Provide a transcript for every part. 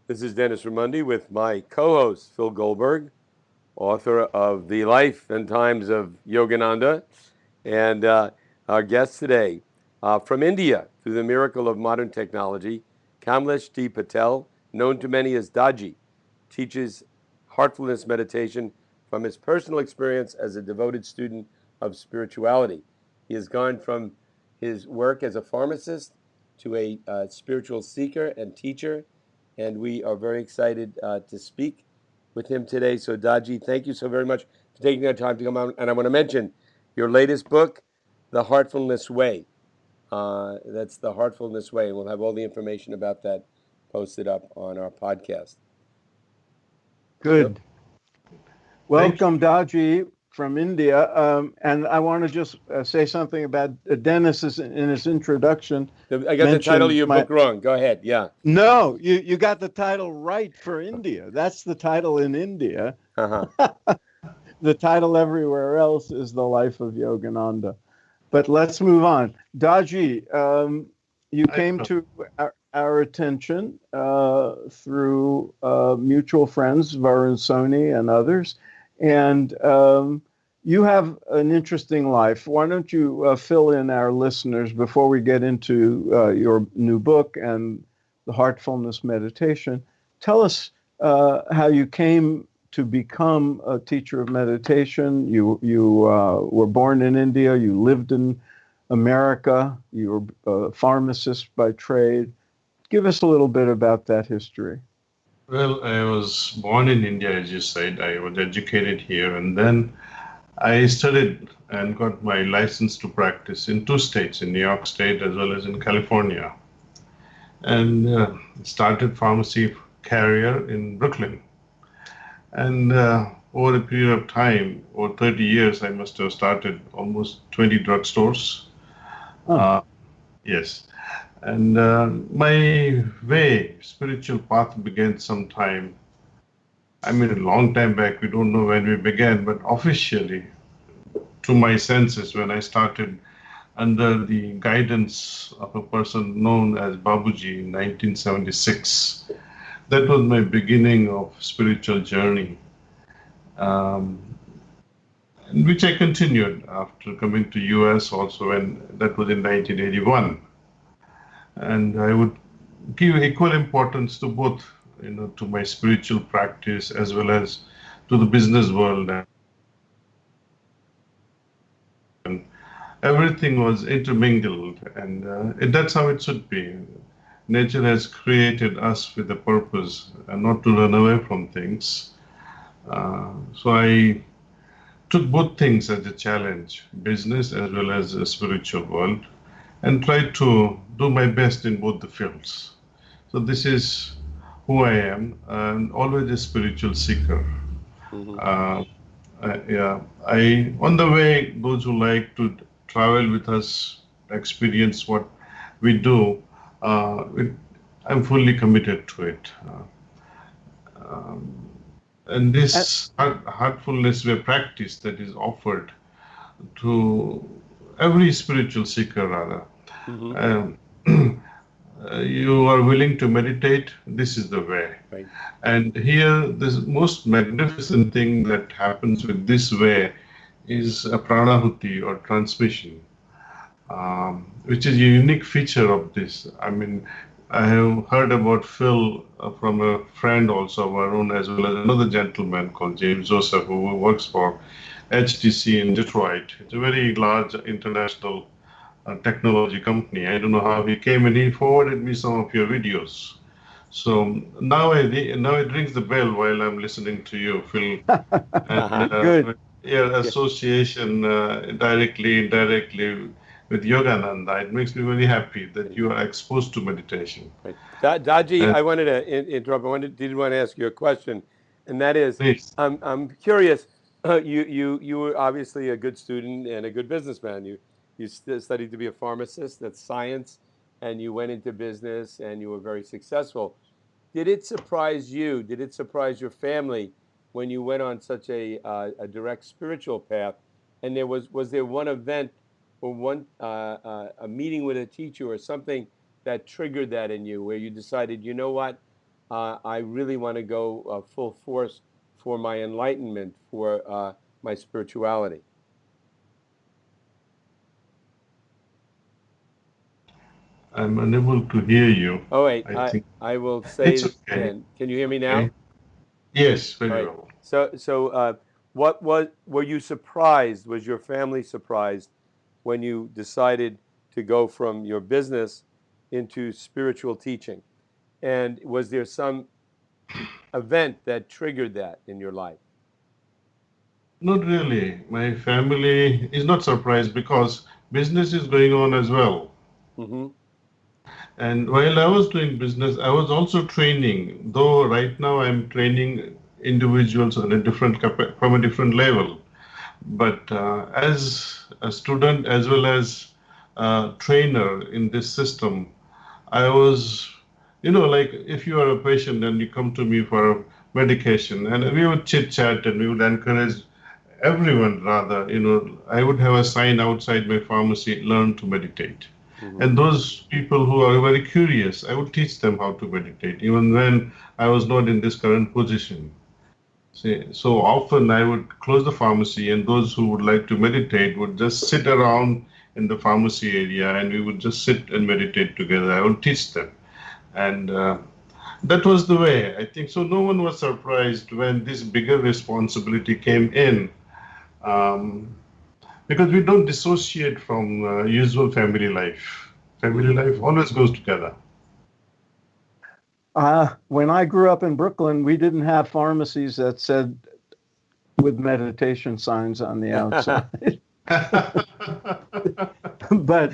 This is Dennis Ramundi with my co-host, Phil Goldberg, author of The Life and Times of Yogananda, and our guest today from India, through the miracle of modern technology, Kamlesh D. Patel, known to many as Daaji, teaches heartfulness meditation from his personal experience as a devoted student of spirituality. He has gone from his work as a pharmacist to a spiritual seeker and teacher, and we are very excited to speak with him today. So, Daaji, thank you so very much for taking the time to come out. And I want to mention your latest book, The Heartfulness Way. That's The Heartfulness Way, and we'll have all the information about that posted up on our podcast. Good. Welcome, Daaji, from India. And I want to just say something about Dennis in his introduction. I got the title of your book wrong. Go ahead. Yeah. No, you got the title right for India. That's the title in India. Uh-huh. The title everywhere else is The Life of Yogananda. But let's move on. Daaji, you came to our attention through mutual friends, Varun Soni and others. And you have an interesting life. Why don't you fill in our listeners before we get into your new book and the Heartfulness Meditation? Tell us how you came to become a teacher of meditation. You were born in India. You lived in America. You were a pharmacist by trade. Give us a little bit about that history. Well, I was born in India, as you said. I was educated here, and then I studied and got my license to practice in 2 states, in New York State as well as in California. And started pharmacy career in Brooklyn. And over a period of time, over 30 years, I must have started almost 20 drugstores. Oh. Yes. And my spiritual path began sometime, a long time back. We don't know when we began, but officially, to my senses, when I started under the guidance of a person known as Babuji in 1976. That was my beginning of spiritual journey, which I continued after coming to US also, when that was in 1981. And I would give equal importance to both, to my spiritual practice as well as to the business world. And everything was intermingled, and that's how it should be. Nature has created us with a purpose and not to run away from things. So I took both things as a challenge, business as well as the spiritual world, and tried to do my best in both the fields. So this is who I am, and always a spiritual seeker. Mm-hmm. On the way, those who like to travel with us, experience what we do, I'm fully committed to it. And this Heartfulness Way practice that is offered to every spiritual seeker, rather. Mm-hmm. You are willing to meditate, this is the way. Right. And here, the most magnificent thing that happens with this way is a pranahuti or transmission, which is a unique feature of this. I have heard about Phil from a friend also, Varun, as well as another gentleman called James Joseph, who works for HTC in Detroit. It's a very large international technology company. I don't know how he came, and he forwarded me some of your videos. So now it rings the bell while I'm listening to you, Phil. And, Good. Your association directly, indirectly with Yogananda, it makes me very happy that you are exposed to meditation. Right. Daaji, I wanted to interrupt. Did want to ask you a question, and that is, Please. I'm curious. You were obviously a good student and a good businessman. You studied to be a pharmacist. That's science, and you went into business, and you were very successful. Did it surprise you? Did it surprise your family when you went on such a direct spiritual path? And was there one event or one a meeting with a teacher or something that triggered that in you, where you decided, you know what, I really want to go full force for my enlightenment, for my spirituality. I'm unable to hear you. Oh, wait, I think I will say it's it okay. again. Can you hear me now? Okay. Yes, All very right. well. So, were you surprised? Was your family surprised when you decided to go from your business into spiritual teaching? And was there some event that triggered that in your life? Not really. My family is not surprised because business is going on as well. Mm-hmm. And while I was doing business, I was also training, though right now I'm training individuals on a from a different level. But as a student as well as a trainer in this system, I was, like if you are a patient and you come to me for a medication, and we would chit chat and we would encourage everyone rather, I would have a sign outside my pharmacy, learn to meditate. Mm-hmm. And those people who are very curious, I would teach them how to meditate, even when I was not in this current position. See, so often I would close the pharmacy, and those who would like to meditate would just sit around in the pharmacy area, and we would just sit and meditate together. I would teach them. And that was the way, I think. So no one was surprised when this bigger responsibility came in, because we don't dissociate from usual family life. Family life always goes together. When I grew up in Brooklyn, we didn't have pharmacies that said with meditation signs on the outside. but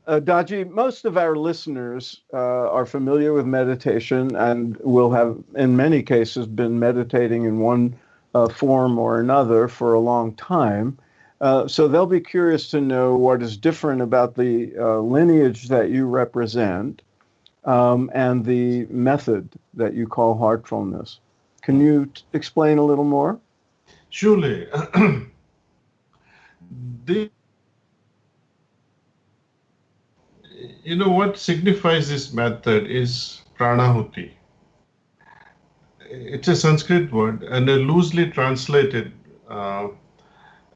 Daaji, most of our listeners are familiar with meditation and will have, in many cases, been meditating in one form or another for a long time. So they'll be curious to know what is different about the lineage that you represent and the method that you call heartfulness. Can you explain a little more? Surely. What signifies this method is pranahuti. It's a Sanskrit word and loosely translated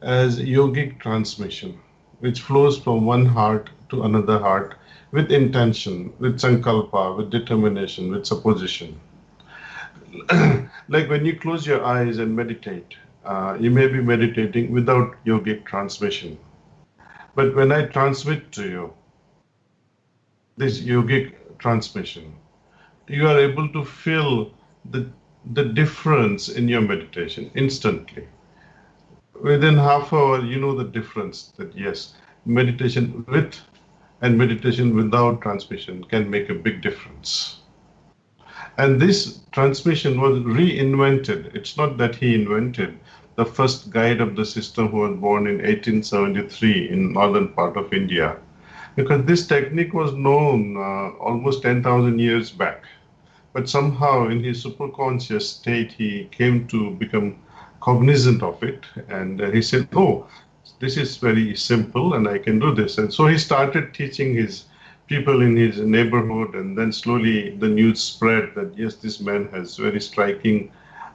as yogic transmission, which flows from one heart to another heart with intention, with sankalpa, with determination, with supposition. Like when you close your eyes and meditate, you may be meditating without yogic transmission. But when I transmit to you this yogic transmission, you are able to feel the difference in your meditation instantly. Within half hour, you know the difference that yes, meditation with and meditation without transmission can make a big difference. And this transmission was reinvented. It's not that he invented. The first guide of the system who was born in 1873 in northern part of India, because this technique was known almost 10,000 years back. But somehow in his superconscious state, he came to become cognizant of it. And he said, oh, this is very simple and I can do this. And so he started teaching his people in his neighborhood. And then slowly the news spread that, yes, this man has very striking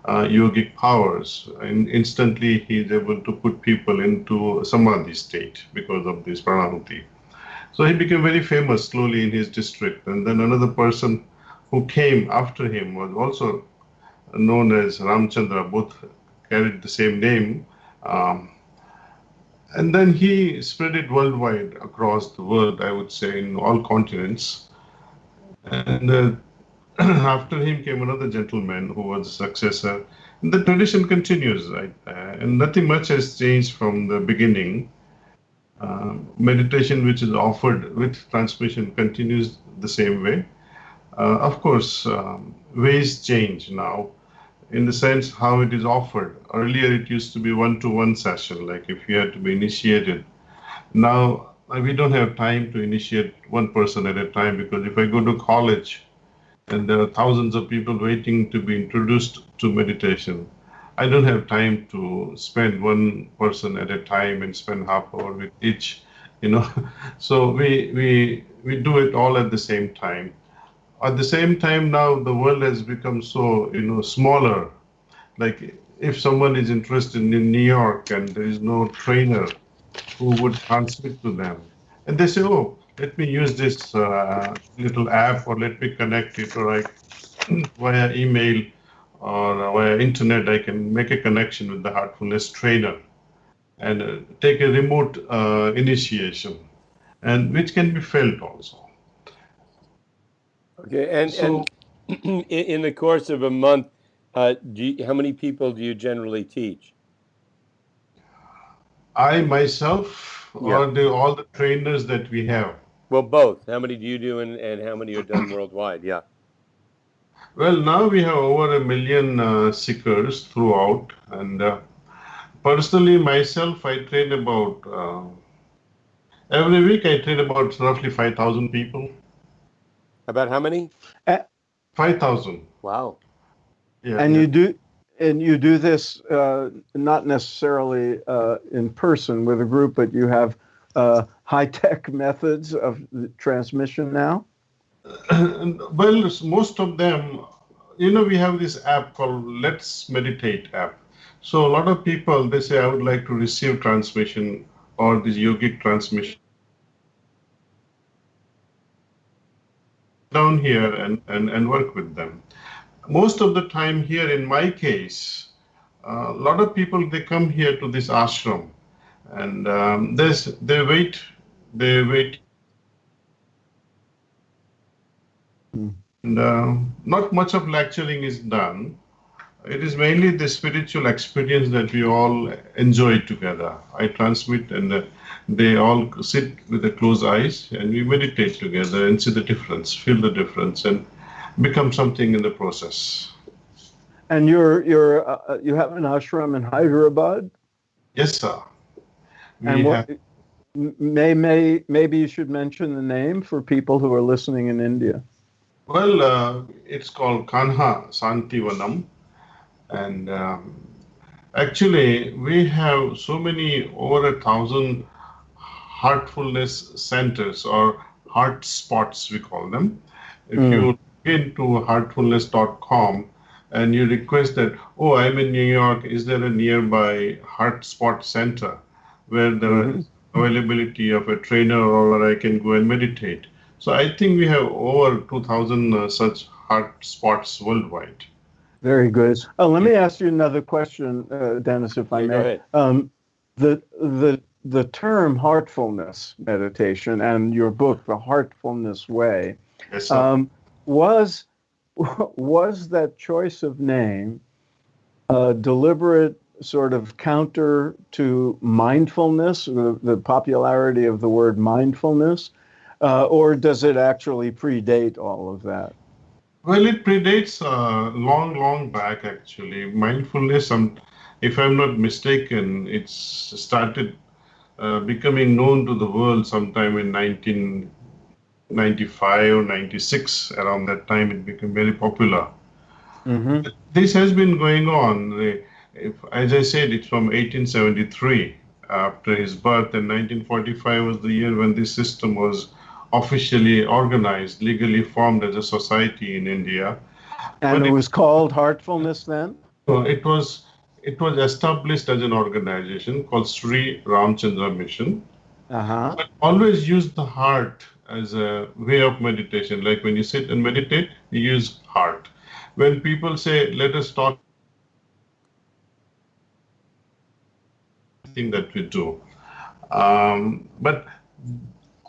yogic powers. And instantly he's able to put people into samadhi state because of this pranahuti. So he became very famous slowly in his district. And then another person who came after him was also known as Ramchandra, both carried the same name. And then he spread it worldwide across the world, I would say, in all continents. And after him came another gentleman who was a successor. And the tradition continues, right? And nothing much has changed from the beginning. Meditation which is offered with transmission continues the same way. Of course, ways change now in the sense how it is offered. Earlier, it used to be one-to-one session, like if you had to be initiated. Now, we don't have time to initiate one person at a time, because if I go to college and there are thousands of people waiting to be introduced to meditation, I don't have time to spend one person at a time and spend half hour with each, So we do it all at the same time. At the same time, now the world has become so, smaller. Like if someone is interested in New York and there is no trainer who would transmit to them, and they say, "Oh, let me use this little app, or let me connect it, or via email or via internet, I can make a connection with the Heartfulness trainer and take a remote initiation, and which can be felt also." Okay, and So in the course of a month, how many people do you generally teach? I myself, Yeah. or all the trainers that we have? Well, both. How many do you do, and how many are done worldwide? Yeah. Well, now we have over 1 million seekers throughout, and personally myself, I train about every week. I train about roughly 5,000 people. About how many? 5,000. Wow. Yeah. And Yeah. you do this not necessarily in person with a group, but you have high-tech methods of transmission now? Well, most of them, we have this app called Let's Meditate app. So a lot of people, they say, I would like to receive transmission or this yogic transmission down here and work with them. Most of the time here, in my case, a lot of people, they come here to this ashram, and they wait, and not much of lecturing is done. It is mainly the spiritual experience that we all enjoy together. I transmit, and they all sit with the closed eyes, and we meditate together and see the difference, feel the difference, and become something in the process. And you have an ashram in Hyderabad? Yes, sir. Maybe you should mention the name for people who are listening in India. Well, it's called Kanha Santivanam, and actually we have so many, over 1,000 heartfulness centers, or heart spots we call them. If you look into heartfulness.com and you request that, oh, I'm in New York, is there a nearby heart spot center where there is availability of a trainer, or where I can go and meditate? So I think we have over 2,000 such heart spots worldwide. Very good. Let me ask you another question, Dennis, if I may. Go ahead. The term heartfulness meditation and your book, The Heartfulness Way, Yes, was that choice of name a deliberate sort of counter to mindfulness, the popularity of the word mindfulness, or does it actually predate all of that? Well, it predates long back, actually. Mindfulness, if I'm not mistaken, it's started becoming known to the world sometime in 1995 or 96. Around that time, it became very popular. Mm-hmm. This has been going on. As I said, it's from 1873, after his birth, and 1945 was the year when this system was officially organized, legally formed as a society in India. And it was called Heartfulness then? It was established as an organization called Sri Ramchandra Mission. But always use the heart as a way of meditation. Like when you sit and meditate, you use heart. When people say, let us talk, thing that we do. But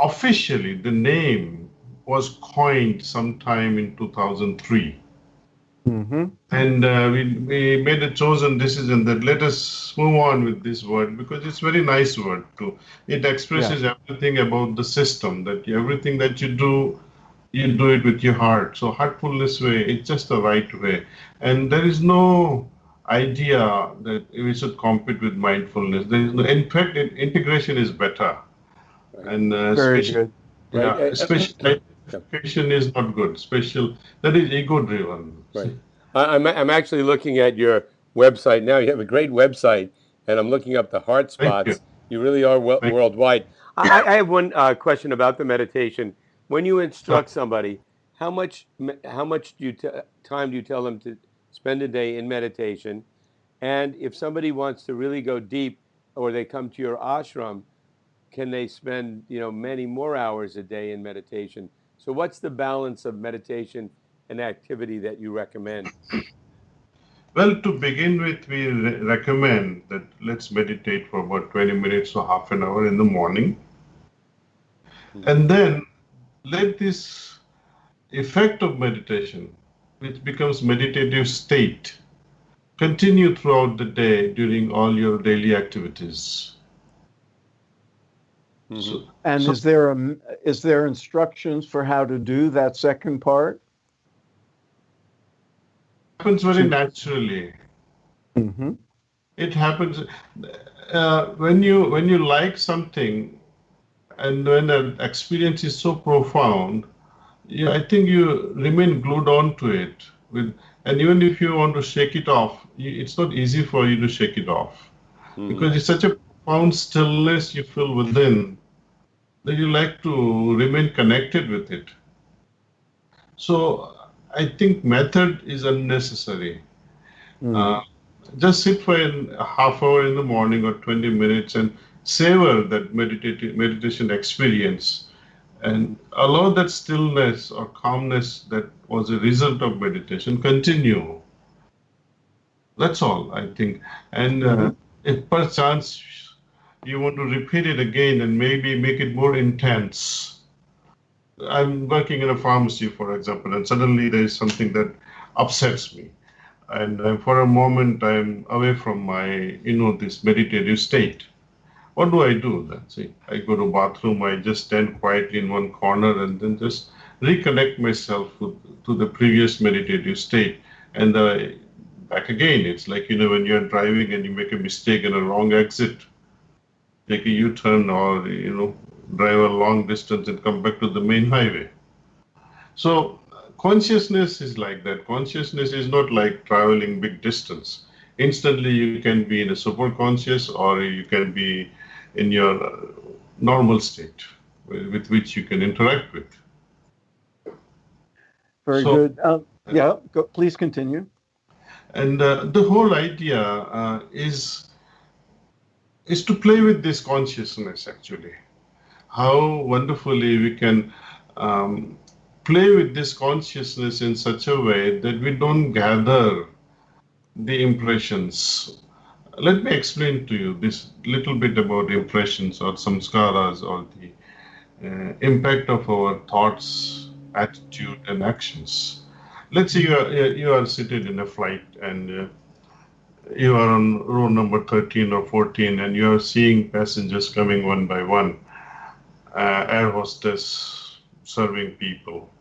officially, the name was coined sometime in 2003. Mm-hmm. And we made a chosen decision that let us move on with this word, because it's a very nice word too. It expresses everything about the system, that everything that you do it with your heart. So Heartfulness Way, it's just the right way. And there is no idea that we should compete with mindfulness. There is no, in fact, integration is better. Right. And very good. Special identification is not good. That is ego-driven. Right. I'm actually looking at your website now. You have a great website, and I'm looking up the heart spots. You really are worldwide. I have one question about the meditation. When you instruct somebody, how much time do you tell them to spend a day in meditation? And if somebody wants to really go deep, or they come to your ashram, can they spend many more hours a day in meditation? So what's the balance of meditation and activity that you recommend? Well, to begin with, we recommend that let's meditate for about 20 minutes or half an hour in the morning. And then let this effect of meditation, which becomes meditative state, continue throughout the day during all your daily activities. And is there instructions for how to do that second part? Happens very naturally. Mm-hmm. It happens when you like something, and when the experience is so profound, I think you remain glued on to it. And even if you want to shake it off, it's not easy for you to shake it off, because it's such a profound stillness you feel within that you like to remain connected with it. So I think method is unnecessary. Just sit for a half hour in the morning or 20 minutes and savor that meditation experience, and allow that stillness or calmness that was a result of meditation continue. That's all, I think. And if perchance you want to repeat it again and maybe make it more intense. I'm working in a pharmacy, for example, and suddenly there is something that upsets me. And for a moment, I'm away from my, this meditative state. What do I do then? See, I go to bathroom, I just stand quietly in one corner and then just reconnect myself to the previous meditative state. And back again, it's like, when you're driving and you make a mistake in a wrong exit, take a U-turn or, drive a long distance and come back to the main highway. So consciousness is like that. Consciousness is not like traveling big distance. Instantly you can be in a super conscious, or you can be in your normal state with which you can interact with. Very good. Please continue. And the whole idea is to play with this consciousness, actually. How wonderfully we can play with this consciousness in such a way that we don't gather the impressions. Let me explain to you this little bit about impressions or samskaras, or the impact of our thoughts, attitude, and actions. Let's say you are seated in a flight and you are on row number 13 or 14 and you are seeing passengers coming one by one. Air hostess serving people,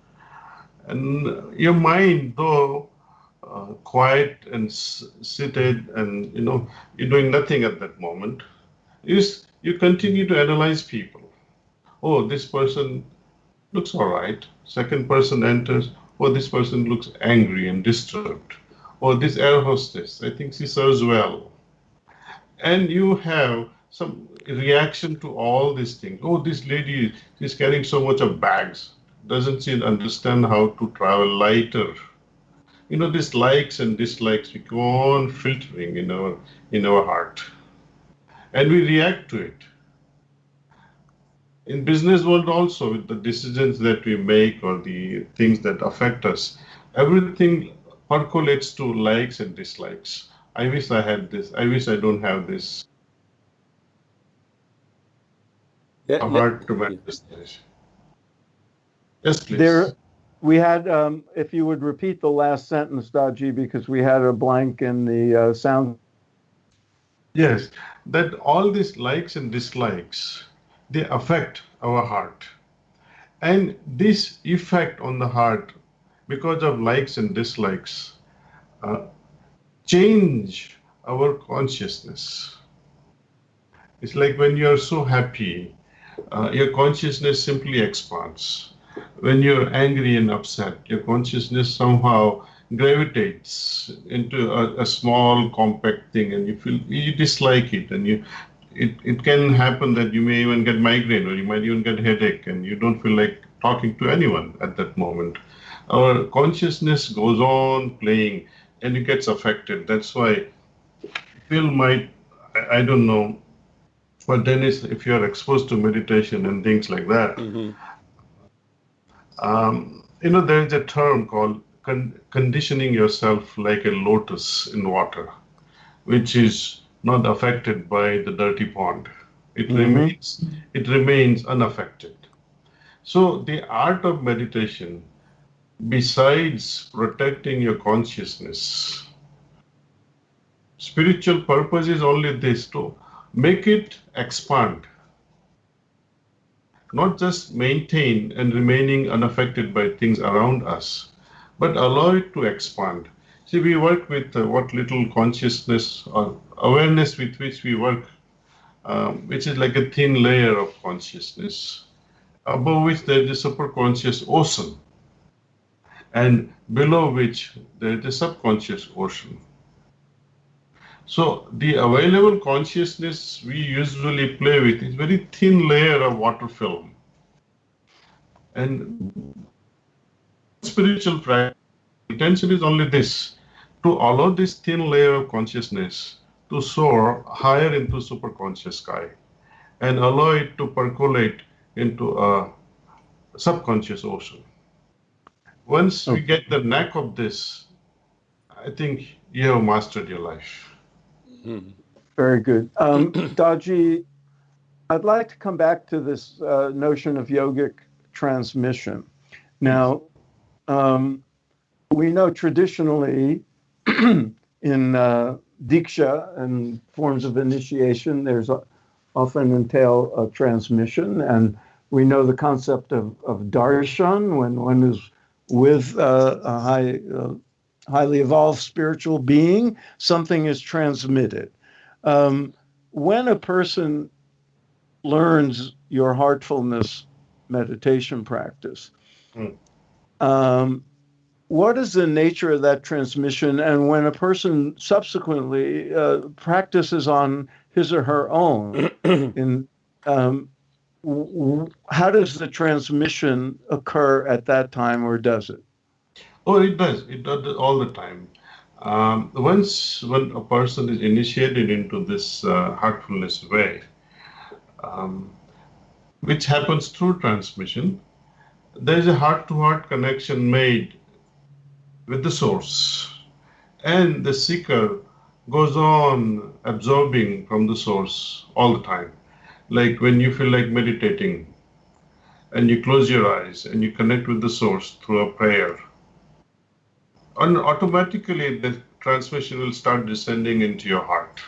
and your mind, though quiet and seated, and you're doing nothing at that moment, you continue to analyze people. Oh, this person looks all right. Second person enters. Oh, this person looks angry and disturbed. Oh, this air hostess, I think she serves well. And you have some reaction to all these things. Oh, this lady is carrying so much of bags. Doesn't she understand how to travel lighter? These likes and dislikes, we go on filtering in our heart, and we react to it. In business world also, with the decisions that we make or the things that affect us, everything percolates to likes and dislikes. I wish I had this. I wish I don't have this. Hard to manifest. Yes, please. We had, if you would repeat the last sentence, Daaji, because we had a blank in the sound. Yes, that all these likes and dislikes, they affect our heart. And this effect on the heart, because of likes and dislikes, change our consciousness. It's like when you're so happy, your consciousness simply expands. When you're angry and upset, your consciousness somehow gravitates into a small, compact thing, and you dislike it, and it can happen that you may even get migraine, or you might even get headache, and you don't feel like talking to anyone at that moment. our consciousness goes on playing and it gets affected. That's why Phil might, I don't know, but Dennis, if you're exposed to meditation and things like that, there is a term called conditioning yourself like a lotus in water, which is not affected by the dirty pond. It remains unaffected. So the art of meditation, besides protecting your consciousness, spiritual purpose is only this, to make it expand. Not just maintain and remaining unaffected by things around us, but allow it to expand. See, we work with what little consciousness or awareness with which we work, which is like a thin layer of consciousness, above which there is a superconscious ocean, and below which there is a subconscious ocean. So the available consciousness we usually play with is very thin layer of water film. And spiritual practice, intention is only this, to allow this thin layer of consciousness to soar higher into superconscious sky and allow it to percolate into a subconscious ocean. Once we get the knack of this, I think you have mastered your life. Very good. Daaji, I'd like to come back to this notion of yogic transmission. Now, we know traditionally in Diksha and forms of initiation, there's often entail a transmission, and we know the concept of darshan, when one is with a highly evolved spiritual being, something is transmitted. When a person learns your heartfulness meditation practice, what is the nature of that transmission? And when a person subsequently practices on his or her own, how does the transmission occur at that time, or does it? Oh, it does. It does all the time. When a person is initiated into this heartfulness way, which happens through transmission, there is a heart-to-heart connection made with the source, and the seeker goes on absorbing from the source all the time. Like when you feel like meditating and you close your eyes and you connect with the source through a prayer, and automatically the transmission will start descending into your heart.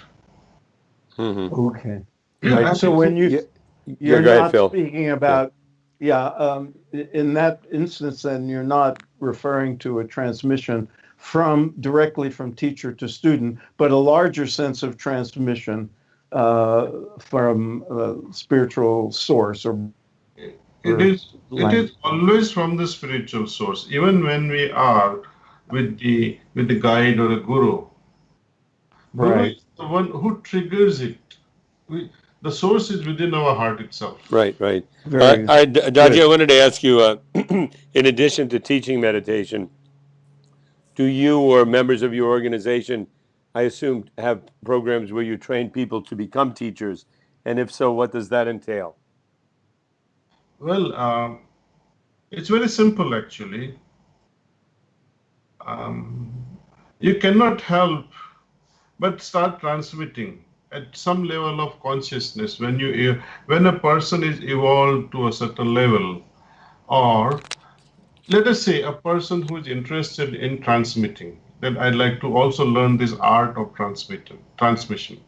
Okay. Yeah, so when you're go ahead, not Phil. speaking about, in that instance, then you're not referring to a transmission directly from teacher to student, but a larger sense of transmission from a spiritual source, or it is always from the spiritual source. Even when we are with the guide or a guru, Guru is the one who triggers it. The source is within our heart itself. Right. Daaji, I wanted to ask you, in addition to teaching meditation, do you or members of your organization, I assume, have programs where you train people to become teachers? And if so, what does that entail? Well, it's very simple, actually. You cannot help but start transmitting at some level of consciousness when a person is evolved to a certain level, or let us say a person who is interested in transmitting, then I'd like to also learn this art of transmission.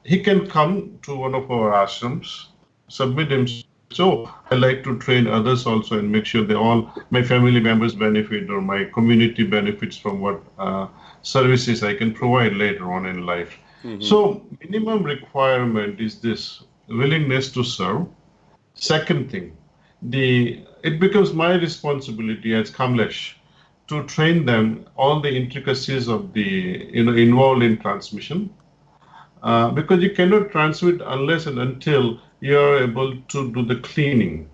He can come to one of our ashrams, submit himself. So I like to train others also and make sure my family members benefit, or my community benefits from what services I can provide later on in life. So minimum requirement is this willingness to serve. Second thing, it becomes my responsibility as Kamlesh to train them all the intricacies of the involved in transmission, because you cannot transmit unless and until you are able to do the cleaning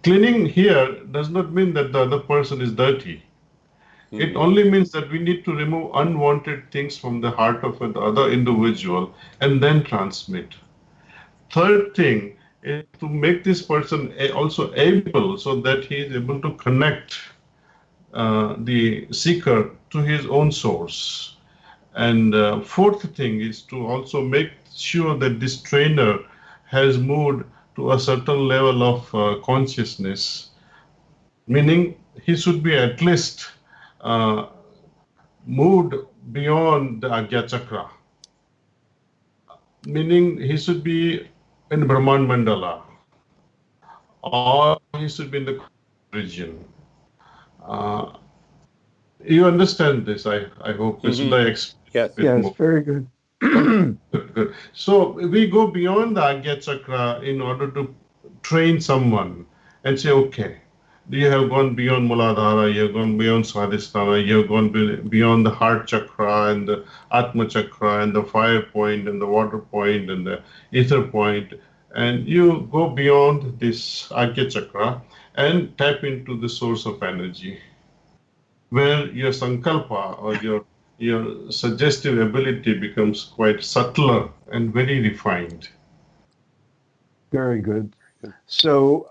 cleaning here does not mean that the other person is dirty. It only means that we need to remove unwanted things from the heart of the other individual and then transmit. Third thing is to make this person also able so that he is able to connect the seeker to his own source. And fourth thing is to also make sure that this trainer has moved to a certain level of consciousness, meaning he should be at least moved beyond the Agya Chakra, meaning he should be in Brahman Mandala, or he should be in the region. You understand this, I hope. Should I explain Yes. a bit Yes, more? very good. Good. So we go beyond the Agya Chakra in order to train someone and say, okay, you have gone beyond Muladhara, you have gone beyond Swadhisthana, you have gone beyond the heart chakra and the Atma chakra and the fire point and the water point and the ether point, and you go beyond this Agya chakra and tap into the source of energy, where your sankalpa or your suggestive ability becomes quite subtler and very refined. Very good. So,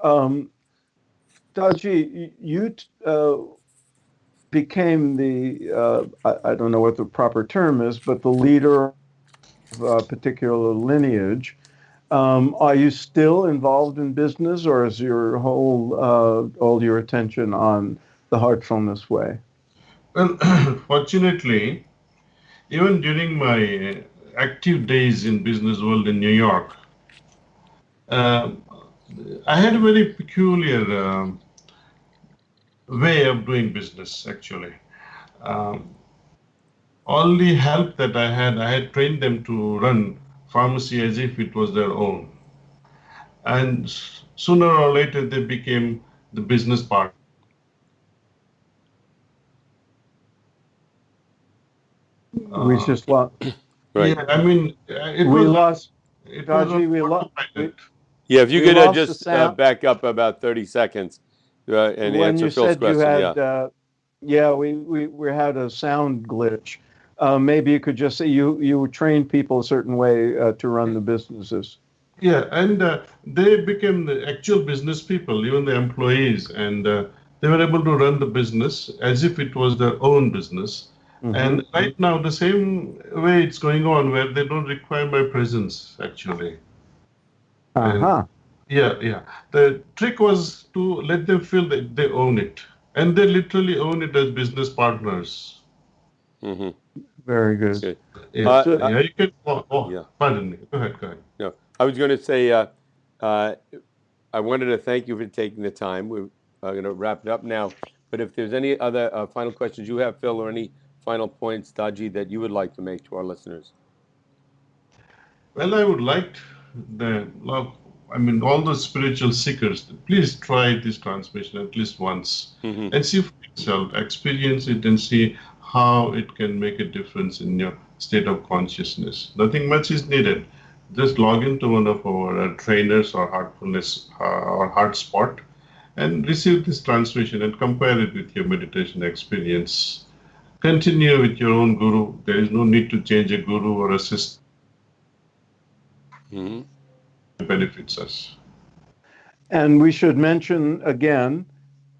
Daaji, you became the, I don't know what the proper term is, but the leader of a particular lineage. Are you still involved in business, or is your all your attention on the Heartfulness Way? Well, fortunately, even during my active days in business world in New York, I had a very peculiar way of doing business, actually. All the help that I had trained them to run pharmacy as if it was their own. And sooner or later, they became the business partner. We just lost. Right. Yeah, I mean, it We was lost. it was Daaji, on we lost. autopilot. Yeah, if you We could lost the just sound. back up about 30 seconds and When answer you Phil's said you question. had, yeah, we had a sound glitch. Maybe you could just say you train people a certain way to run the businesses. Yeah, and they became the actual business people, even the employees, and they were able to run the business as if it was their own business. And right now, the same way it's going on, where they don't require my presence, actually. Uh-huh. Yeah. The trick was to let them feel that they own it, and they literally own it as business partners. Mm-hmm. Very good. Good. Yeah, So- yeah. You can. Yeah. Pardon me. Go ahead. No, I was going to say I wanted to thank you for taking the time. We're going to wrap it up now. But if there's any other final questions you have, Phil, or any final points, Daaji, that you would like to make to our listeners. Well, I would like all those spiritual seekers, please try this transmission at least once and see for yourself, experience it and see how it can make a difference in your state of consciousness. Nothing much is needed. Just log into one of our trainers or Heartfulness or Heartspot and receive this transmission and compare it with your meditation experience. Continue with your own guru. There is no need to change a guru or a system. Benefits us. And we should mention again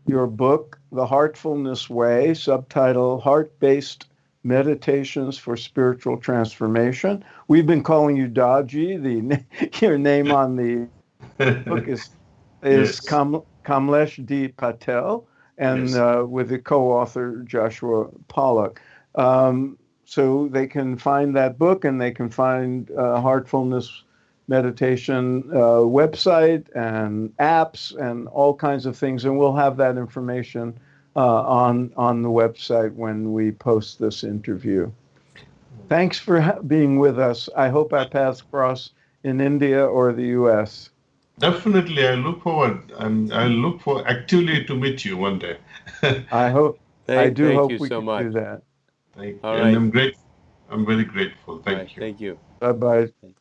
your book, The Heartfulness Way, subtitle Heart-Based Meditations for Spiritual Transformation. We've been calling you Daaji. Your name on the book is Yes. Kamlesh D. Patel, and Yes. with the co-author Joshua Pollock. So they can find that book, and they can find Heartfulness Meditation website and apps and all kinds of things, and we'll have that information on the website when we post this interview. Thanks for being with us. I hope our paths cross in India or the U.S. Definitely, I look forward. I look for actively to meet you one day. I hope. I do Thank hope you we so can much. do that. Thank you. All And right. I'm grateful. I'm very grateful. Thank you. Thank you. Bye bye. Thank you.